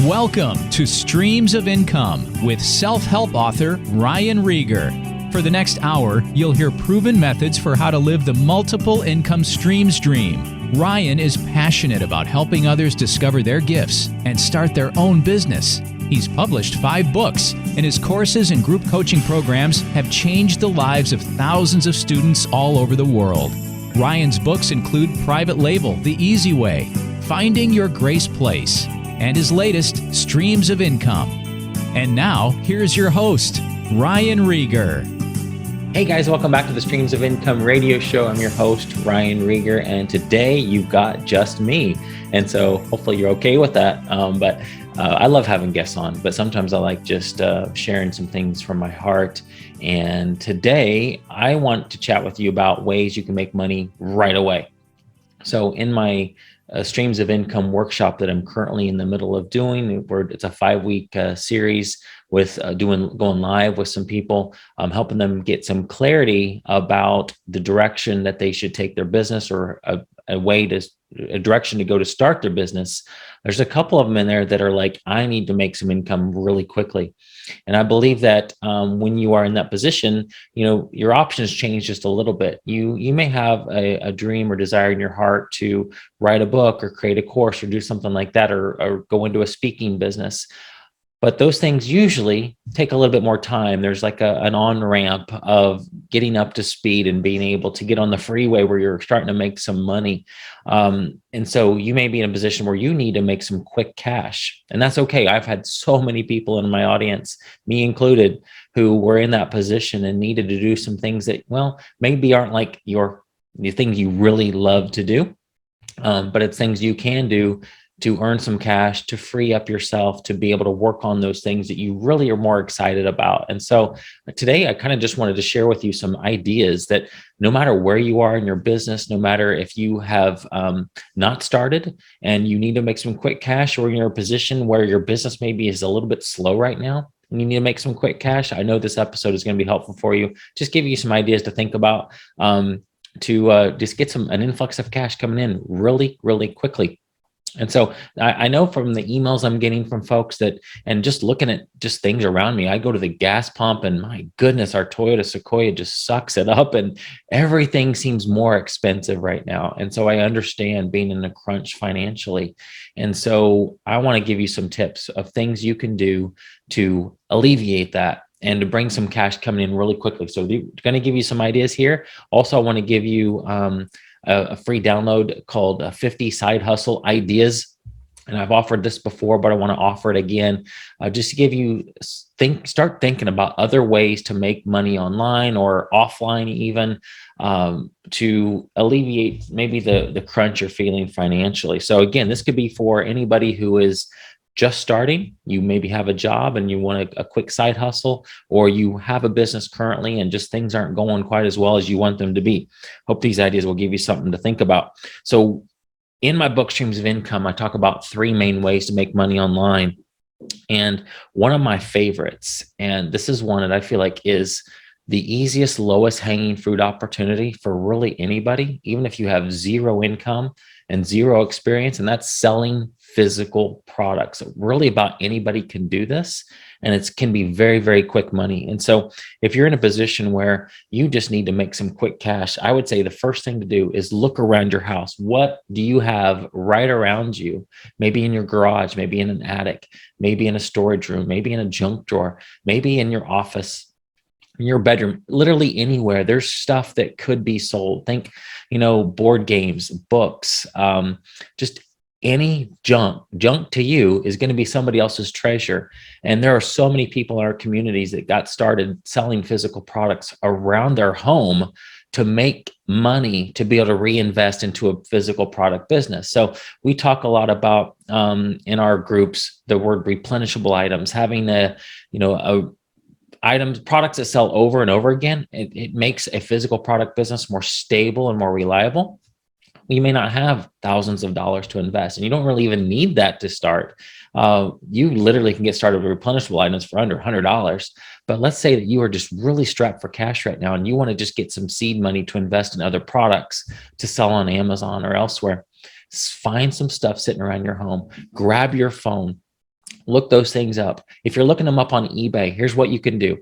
Welcome to Streams of Income with self-help author Ryan Rieger. For the next hour, you'll hear proven methods for how to live the multiple income streams dream. Ryan is passionate about helping others discover their gifts and start their own business. He's published 5 books, and his courses and group coaching programs have changed the lives of thousands of students all over the world. Ryan's books include Private Label, The Easy Way, Finding Your Grace Place, and his latest, Streams of Income. And now, here's your host, Ryan Rieger. Hey guys, welcome back to the Streams of Income radio show. I'm your host, Ryan Rieger, and today you've got just me. And so hopefully you're okay with that. But I love having guests on, but sometimes I like just sharing some things from my heart. And today I want to chat with you about ways you can make money right away. So in my Streams of Income workshop that I'm currently in the middle of doing, where it's a 5-week series with going live with some people, helping them get some clarity about the direction that they should take their business, or a direction to go to start their business. There's a couple of them in there that are like, I need to make some income really quickly. And I believe that when you are in that position, your options change just a little bit. You may have a dream or desire in your heart to write a book or create a course or do something like that, or go into a speaking business. But those things usually take a little bit more time. There's like an on-ramp of getting up to speed and being able to get on the freeway where you're starting to make some money. And so you may be in a position where you need to make some quick cash. And that's okay. I've had so many people in my audience, me included, who were in that position and needed to do some things that, well, maybe aren't like the things you really love to do, but it's things you can do to earn some cash, to free up yourself, to be able to work on those things that you really are more excited about. And so today I kind of just wanted to share with you some ideas that no matter where you are in your business, no matter if you have not started and you need to make some quick cash, or you're in a position where your business maybe is a little bit slow right now and you need to make some quick cash, I know this episode is going to be helpful for you. Just give you some ideas to think about, to just get an influx of cash coming in really, really quickly. And so I know from the emails I'm getting from folks and just looking at just things around me, I go to the gas pump and my goodness, our Toyota Sequoia just sucks it up and everything seems more expensive right now. And so I understand being in a crunch financially. And so I want to give you some tips of things you can do to alleviate that and to bring some cash coming in really quickly. So we're going to give you some ideas here. Also, I want to give you a free download called 50 Side Hustle Ideas. And I've offered this before, but I want to offer it again, just to give you start thinking about other ways to make money online or offline, even to alleviate maybe the crunch you're feeling financially. So again, this could be for anybody who is just starting. You maybe have a job and you want a quick side hustle, or you have a business currently and just things aren't going quite as well as you want them to be. Hope these ideas will give you something to think about. So in my book, Streams of Income, I talk about 3 main ways to make money online. And one of my favorites, and this is one that I feel like is the easiest, lowest hanging fruit opportunity for really anybody, even if you have 0 income and 0 experience, and that's selling physical products. Really about anybody can do this, and it can be very, very quick money. And so if you're in a position where you just need to make some quick cash, I would say the first thing to do is look around your house. What do you have right around you? Maybe in your garage, maybe in an attic, maybe in a storage room, maybe in a junk drawer, maybe in your office, in your bedroom, literally anywhere. There's stuff that could be sold. Think, board games, books, just any junk to you is going to be somebody else's treasure. And there are so many people in our communities that got started selling physical products around their home to make money, to be able to reinvest into a physical product business. So we talk a lot about in our groups, the word replenishable items, having products that sell over and over again. It makes a physical product business more stable and more reliable. You may not have thousands of dollars to invest, and you don't really even need that to start. You literally can get started with replenishable items for under $100. But let's say that you are just really strapped for cash right now, and you want to just get some seed money to invest in other products to sell on Amazon or elsewhere. Find some stuff sitting around your home, grab your phone, Look those things up. If you're looking them up on eBay, here's what you can do.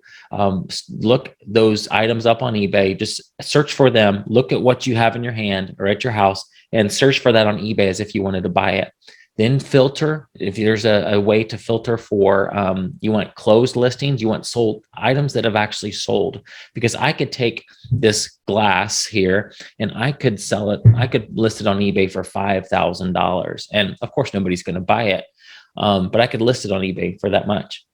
Look those items up on eBay, just search for them, look at what you have in your hand or at your house, and search for that on eBay as if you wanted to buy it. Then filter. If there's a way to filter for, you want closed listings, you want sold items that have actually sold. Because I could take this glass here and I could sell it, I could list it on eBay for $5,000. And of course, nobody's going to buy it. But I could list it on eBay for that much.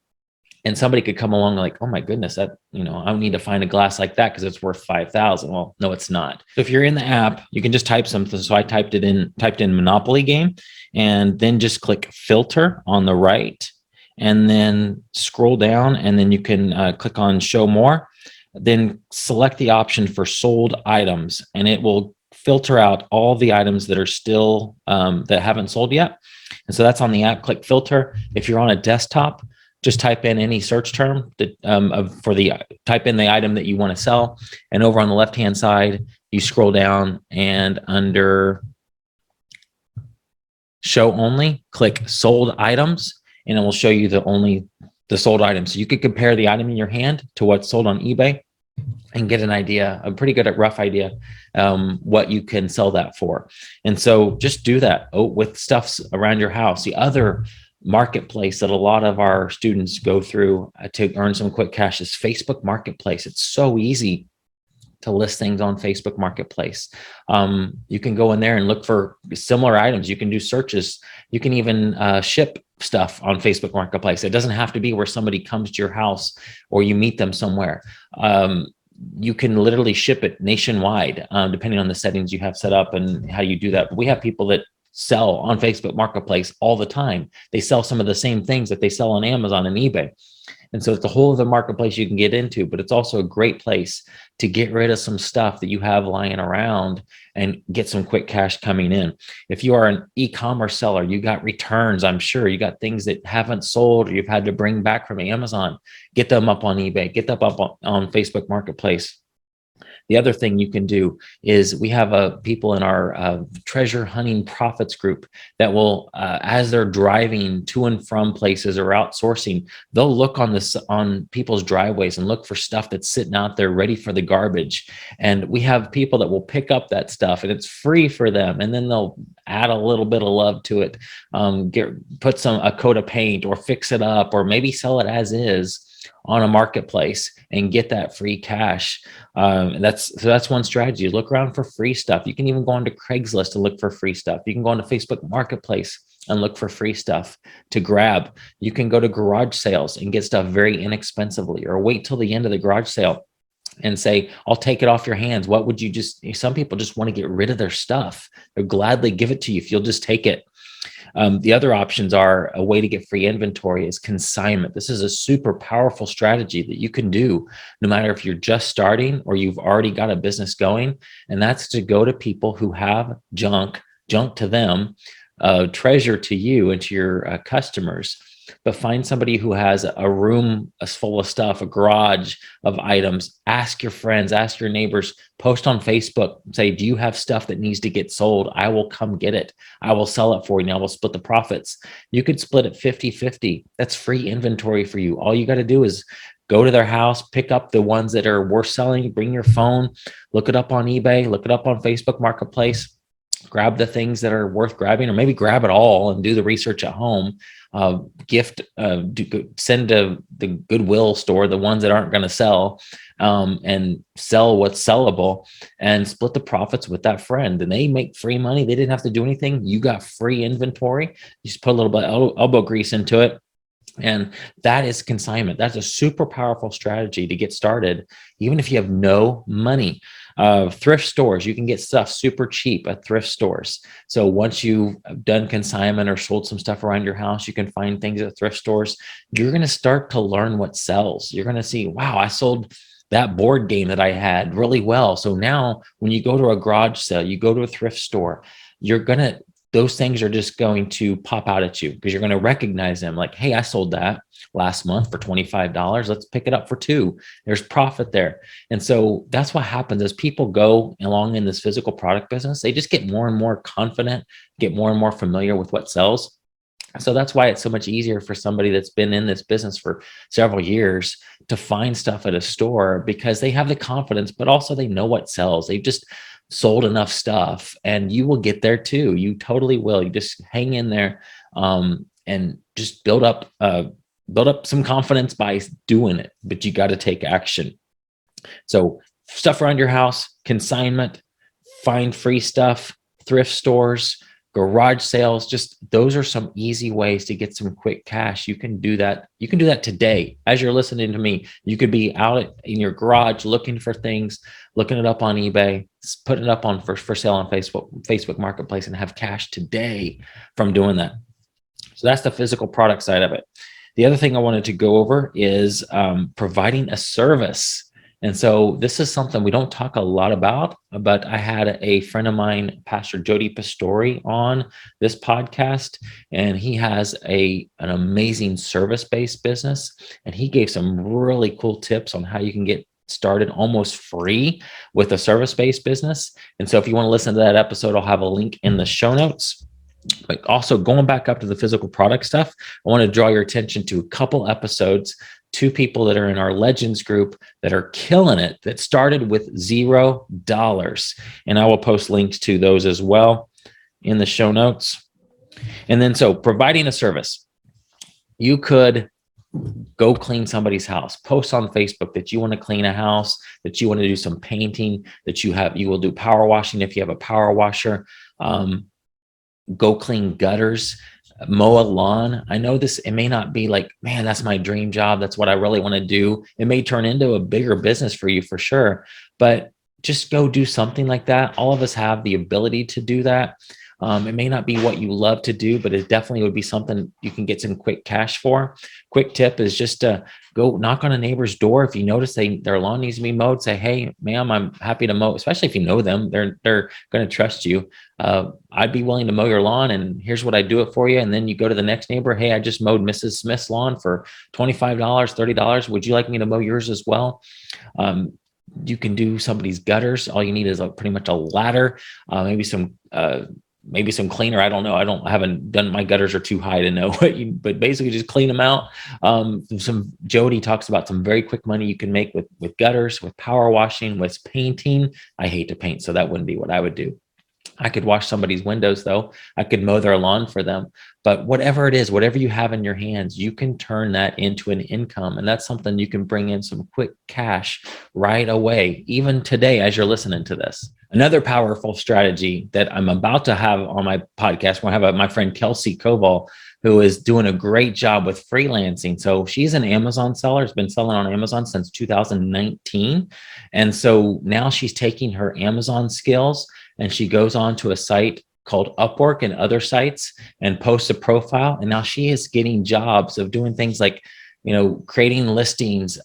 And somebody could come along like, oh my goodness, that, I need to find a glass like that because it's worth 5,000. Well, no, it's not. So if you're in the app, you can just type something. So I typed in Monopoly game, and then just click filter on the right, and then scroll down, and then you can click on show more. Then select the option for sold items, and it will filter out all the items that are still that haven't sold yet. And so that's on the app. Click filter. If you're on a desktop, just type in any search term that type in the item that you want to sell, and over on the left hand side you scroll down, and under show only, click sold items, and it will show you the sold items. So you could compare the item in your hand to what's sold on eBay and get an idea, a pretty good rough idea, what you can sell that for. And so just do that with stuff around your house. The other marketplace that a lot of our students go through to earn some quick cash is Facebook Marketplace. It's so easy to list things on Facebook Marketplace. You can go in there and look for similar items. You can do searches. You can even ship stuff on Facebook Marketplace. It doesn't have to be where somebody comes to your house or you meet them somewhere. You can literally ship it nationwide, depending on the settings you have set up and how you do that. But we have people that sell on Facebook Marketplace all the time. They sell some of the same things that they sell on Amazon and eBay. And so it's a whole other marketplace you can get into, but it's also a great place to get rid of some stuff that you have lying around and get some quick cash coming in. If you are an e-commerce seller, you got returns, I'm sure you got things that haven't sold or you've had to bring back from Amazon, get them up on eBay, get them up on Facebook Marketplace. The other thing you can do is we have people in our treasure hunting profits group that will, as they're driving to and from places or outsourcing, they'll look on people's driveways and look for stuff that's sitting out there ready for the garbage. And we have people that will pick up that stuff, and it's free for them. And then they'll add a little bit of love to it, put a coat of paint or fix it up, or maybe sell it as is on a marketplace and get that free cash. That's one strategy. Look around for free stuff. You can even go onto Craigslist and look for free stuff. You can go onto Facebook Marketplace and look for free stuff to grab. You can go to garage sales and get stuff very inexpensively, or wait till the end of the garage sale and say, I'll take it off your hands. What would you some people just want to get rid of their stuff. They'll gladly give it to you if you'll just take it. The other options are a way to get free inventory is consignment. This is a super powerful strategy that you can do no matter if you're just starting or you've already got a business going. And that's to go to people who have junk to them, treasure to you and to your customers. But find somebody who has a room full of stuff, a garage of items. Ask your friends, ask your neighbors, post on Facebook, say, do you have stuff that needs to get sold? I will come get it. I will sell it for you, and I will split the profits. You could split it 50-50. That's free inventory for you. All you got to do is go to their house, pick up the ones that are worth selling, bring your phone, look it up on eBay, look it up on Facebook Marketplace, grab the things that are worth grabbing, or maybe grab it all and do the research at home. Send to the Goodwill store the ones that aren't going to sell, and sell what's sellable, and split the profits with that friend. And they make free money. They didn't have to do anything. You got free inventory. You just put a little bit of elbow grease into it. And that is consignment. That's a super powerful strategy to get started, even if you have no money. Thrift stores, you can get stuff super cheap at thrift stores. So once you've done consignment or sold some stuff around your house, you can find things at thrift stores. You're going to start to learn what sells. You're going to see, wow, I sold that board game that I had really well. So now when you go to a garage sale, you go to a thrift store, those things are just going to pop out at you because you're going to recognize them like, hey, I sold that last month for $25. Let's pick it up for $2. There's profit there. And so that's what happens as people go along in this physical product business. They just get more and more confident, get more and more familiar with what sells. So that's why it's so much easier for somebody that's been in this business for several years to find stuff at a store, because they have the confidence, but also they know what sells. They've just sold enough stuff, and you will get there too. You totally will. You just hang in there, and just build up some confidence by doing it, but you got to take action. So stuff around your house, consignment, find free stuff, thrift stores, garage sales, just those are some easy ways to get some quick cash. You can do that. You can do that today. As you're listening to me, you could be out in your garage looking for things, looking it up on eBay, putting it up on for sale on Facebook Marketplace, and have cash today from doing that. So that's the physical product side of it. The other thing I wanted to go over is providing a service. And so this is something we don't talk a lot about, but I had a friend of mine, Pastor Jody Pastori, on this podcast, and he has an amazing service-based business. And he gave some really cool tips on how you can get started almost free with a service-based business. And so if you want to listen to that episode, I'll have a link in the show notes. But also going back up to the physical product stuff, I want to draw your attention to a couple episodes, two people that are in our Legends group that are killing it, that started with $0. And I will post links to those as well in the show notes. And then, so providing a service, you could go clean somebody's house, post on Facebook that you want to clean a house, that you want to do some painting, that you will do power washing if you have a power washer. Go clean gutters, mow a lawn. I know it may not be like, man, that's my dream job, that's what I really want to do. It may turn into a bigger business for you for sure, but just go do something like that. All of us have the ability to do that. It may not be what you love to do, but it definitely would be something you can get some quick cash for. Quick tip is just to go knock on a neighbor's door. If you notice their lawn needs to be mowed, say, hey, ma'am, I'm happy to mow, especially if you know them, they're going to trust you. I'd be willing to mow your lawn, and here's what I do it for you. And then you go to the next neighbor. Hey, I just mowed Mrs. Smith's lawn for $25, $30. Would you like me to mow yours as well? You can do somebody's gutters. All you need is pretty much a ladder, maybe some cleaner. I don't know. I haven't done, my gutters are too high to know but basically just clean them out. Jody talks about some very quick money you can make with gutters, with power washing, with painting. I hate to paint, so that wouldn't be what I would do. I could wash somebody's windows though. I could mow their lawn for them. But whatever it is, whatever you have in your hands, you can turn that into an income. And that's something you can bring in some quick cash right away, even today, as you're listening to this. Another powerful strategy that I'm about to have on my podcast, we'll have my friend Kelsey Koval, who is doing a great job with freelancing. So she's an Amazon seller, has been selling on Amazon since 2019. And so now she's taking her Amazon skills and she goes on to a site called Upwork and other sites and posts a profile. And now she is getting jobs of doing things like, creating listings,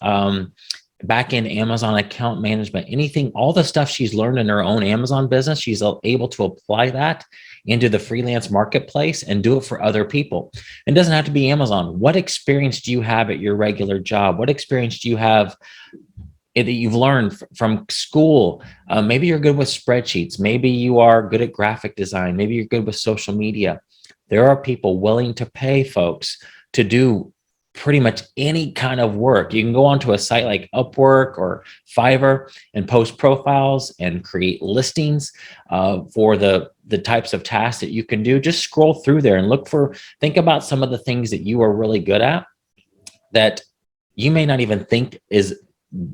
back in Amazon account management, anything, all the stuff she's learned in her own Amazon business, she's able to apply that into the freelance marketplace and do it for other people. It doesn't have to be Amazon. What experience do you have at your regular job? What experience do you have that you've learned from school? Maybe you're good with spreadsheets. Maybe you are good at graphic design. Maybe you're good with social media. There are people willing to pay folks to do pretty much any kind of work. You can go onto a site like Upwork or Fiverr and post profiles and create listings for the types of tasks that you can do. Just scroll through there and think about some of the things that you are really good at that you may not even think is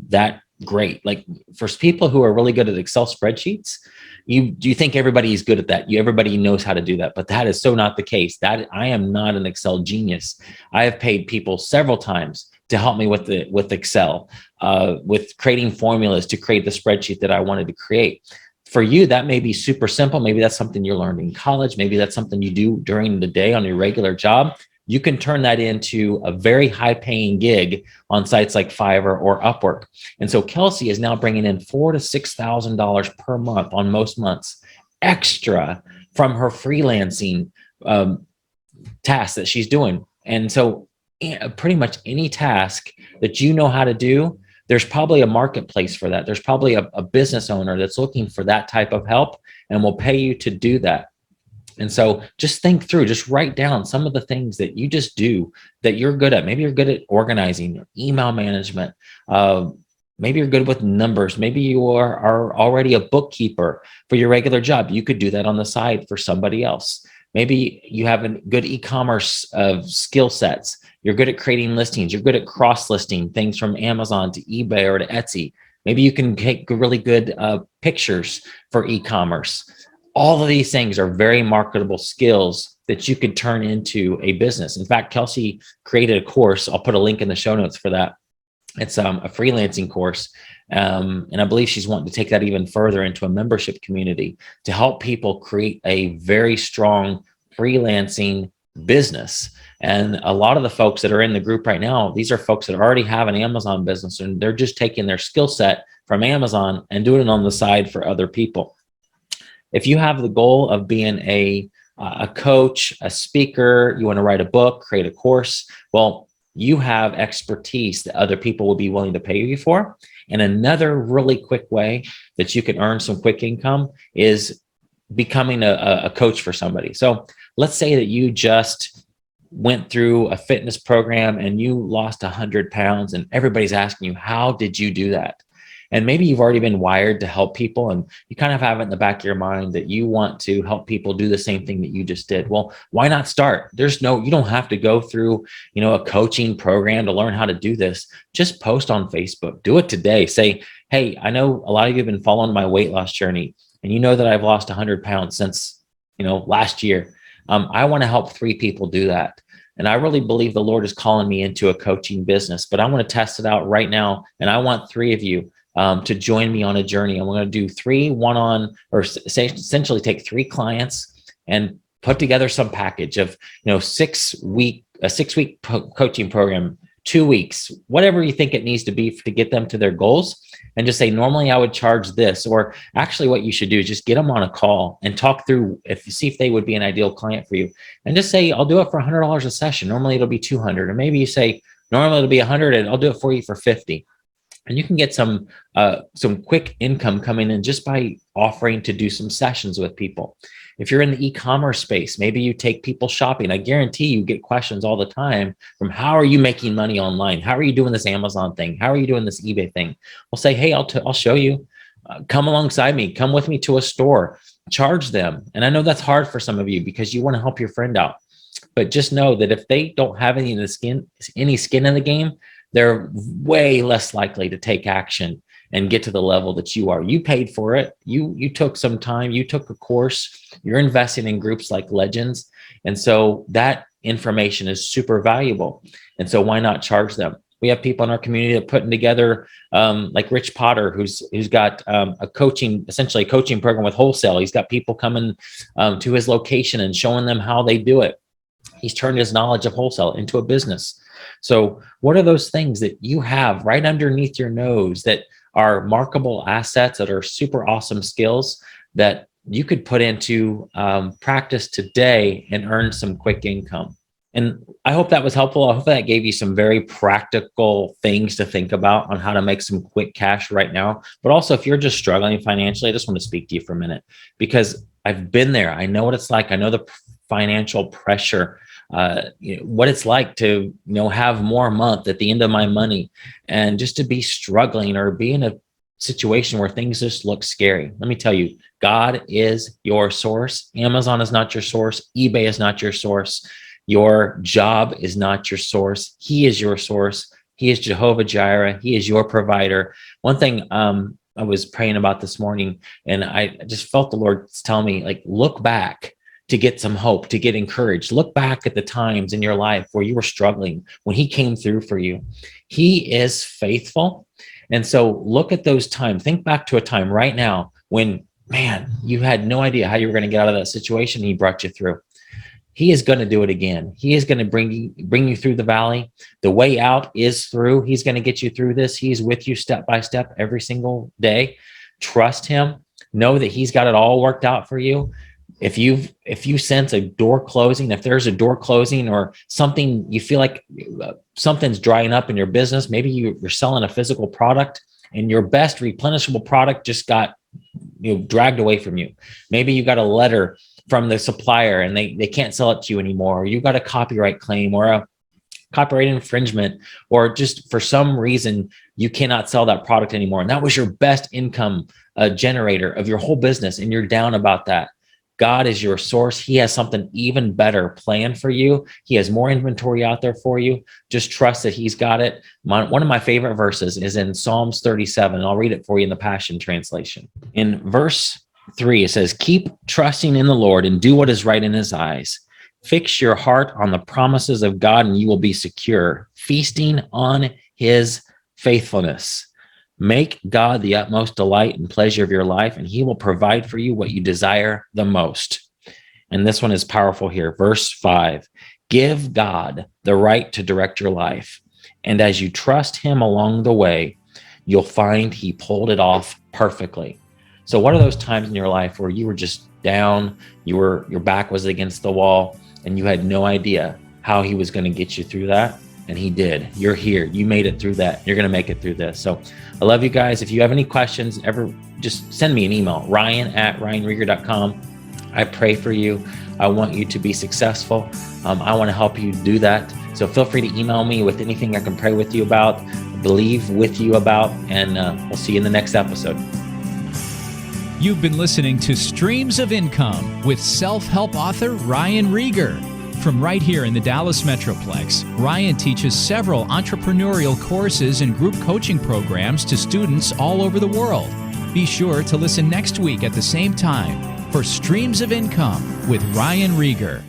that great. Like for people who are really good at Excel spreadsheets, you think everybody is good at that. Everybody knows how to do that, but that is so not the case. That I am not an Excel genius. I have paid people several times to help me with Excel, with creating formulas to create the spreadsheet that I wanted to create. For you, that may be super simple. Maybe that's something you learned in college. Maybe that's something you do during the day on your regular job. You can turn that into a very high paying gig on sites like Fiverr or Upwork. And so Kelsey is now bringing in $4,000 to $6,000 per month on most months extra from her freelancing tasks that she's doing. And so pretty much any task that you know how to do, there's probably a marketplace for that. There's probably a business owner that's looking for that type of help and will pay you to do that. And so just think through, just write down some of the things that you just do that you're good at. Maybe you're good at organizing, email management. Maybe you're good with numbers. Maybe you are already a bookkeeper for your regular job. You could do that on the side for somebody else. Maybe you have a good e-commerce skill sets. You're good at creating listings. You're good at cross-listing things from Amazon to eBay or to Etsy. Maybe you can take really good pictures for e-commerce. All of these things are very marketable skills that you could turn into a business. In fact, Kelsey created a course. I'll put a link in the show notes for that. It's a freelancing course. And I believe she's wanting to take that even further into a membership community to help people create a very strong freelancing business. And a lot of the folks that are in the group right now, these are folks that already have an Amazon business, and they're just taking their skill set from Amazon and doing it on the side for other people. If you have the goal of being a coach, a speaker, you want to write a book, create a course, well, you have expertise that other people will be willing to pay you for. And another really quick way that you can earn some quick income is becoming a coach for somebody. So let's say that you just went through a fitness program and you lost 100 pounds and everybody's asking you, how did you do that? And maybe you've already been wired to help people and you kind of have it in the back of your mind that you want to help people do the same thing that you just did. Well, why not start? You don't have to go through, a coaching program to learn how to do this. Just post on Facebook. Do it today. Say, hey, I know a lot of you have been following my weight loss journey and you know that I've lost 100 pounds since, last year. I want to help 3 people do that. And I really believe the Lord is calling me into a coaching business, but I want to test it out right now. And I want 3 of you to join me on a journey. I'm going to do 3 one-on, or essentially take 3 clients and put together some package of, 6-week coaching program, 2 weeks, whatever you think it needs to be to get them to their goals. And just say, normally I would charge this, or actually what you should do is just get them on a call and talk through see if they would be an ideal client for you. And just say, I'll do it for $100 a session. Normally it'll be $200. Or maybe you say, normally it'll be $100 and I'll do it for you for $50. And you can get some quick income coming in just by offering to do some sessions with people. If you're in the e-commerce space, maybe you take people shopping. I guarantee you get questions all the time from, how are you making money online? How are you doing this Amazon thing? How are you doing this eBay thing? We'll say, hey, I'll show you. Come alongside me. Come with me to a store. Charge them. And I know that's hard for some of you because you want to help your friend out. But just know that if they don't have any skin in the game, they're way less likely to take action and get to the level that you are. You paid for it. You took some time. You took a course. You're investing in groups like Legends. And so that information is super valuable. And so why not charge them? We have people in our community that are putting together, like Rich Potter, who's got essentially a coaching program with wholesale. He's got people coming to his location and showing them how they do it. He's turned his knowledge of wholesale into a business. So what are those things that you have right underneath your nose that are marketable assets, that are super awesome skills that you could put into practice today and earn some quick income? And I hope that was helpful. I hope that gave you some very practical things to think about on how to make some quick cash right now. But also, if you're just struggling financially, I just want to speak to you for a minute because I've been there. I know what it's like. I know the financial pressure, what it's like to have more a month at the end of my money, and just to be struggling or be in a situation where things just look scary. Let me tell you, God is your source. Amazon is not your source. eBay is not your source. Your job is not your source. He is your source. He is Jehovah Jireh. He is your provider. One thing I was praying about this morning, and I just felt the Lord tell me, like, look back to get some hope, to get encouraged. Look back at the times in your life where you were struggling, when he came through for you. He is faithful. And so look at those times. Think back to a time right now when, man, you had no idea how you were going to get out of that situation. He brought you through. He is going to do it again. He is going to bring you through the valley. The way out is through. He's going to get you through this. He's with you step by step every single day. Trust him. Know that he's got it all worked out for you. If you sense a door closing, if there's a door closing or something, you feel like something's drying up in your business, maybe you're selling a physical product and your best replenishable product just got dragged away from you. Maybe you got a letter from the supplier and they can't sell it to you anymore, or you got a copyright claim or a copyright infringement, or just for some reason you cannot sell that product anymore, and that was your best income generator of your whole business, and you're down about that. God is your source. He has something even better planned for you. He has more inventory out there for you. Just trust that he's got it. One of my favorite verses is in Psalms 37. I'll read it for you in the Passion Translation. In verse 3, it says, "Keep trusting in the Lord and do what is right in his eyes. Fix your heart on the promises of God and you will be secure, feasting on his faithfulness. Make God the utmost delight and pleasure of your life, and he will provide for you what you desire the most." And this one is powerful here. Verse 5, "Give God the right to direct your life. And as you trust him along the way, you'll find he pulled it off perfectly." So what are those times in your life where you were just down, your back was against the wall, and you had no idea how he was going to get you through that? And he did. You're here. You made it through that. You're going to make it through this. So I love you guys. If you have any questions, ever just send me an email, ryan@ryanrieger.com. I pray for you. I want you to be successful. I want to help you do that. So feel free to email me with anything I can pray with you about, believe with you about, and we'll see you in the next episode. You've been listening to Streams of Income with self-help author Ryan Rieger. From right here in the Dallas Metroplex, Ryan teaches several entrepreneurial courses and group coaching programs to students all over the world. Be sure to listen next week at the same time for Streams of Income with Ryan Rieger.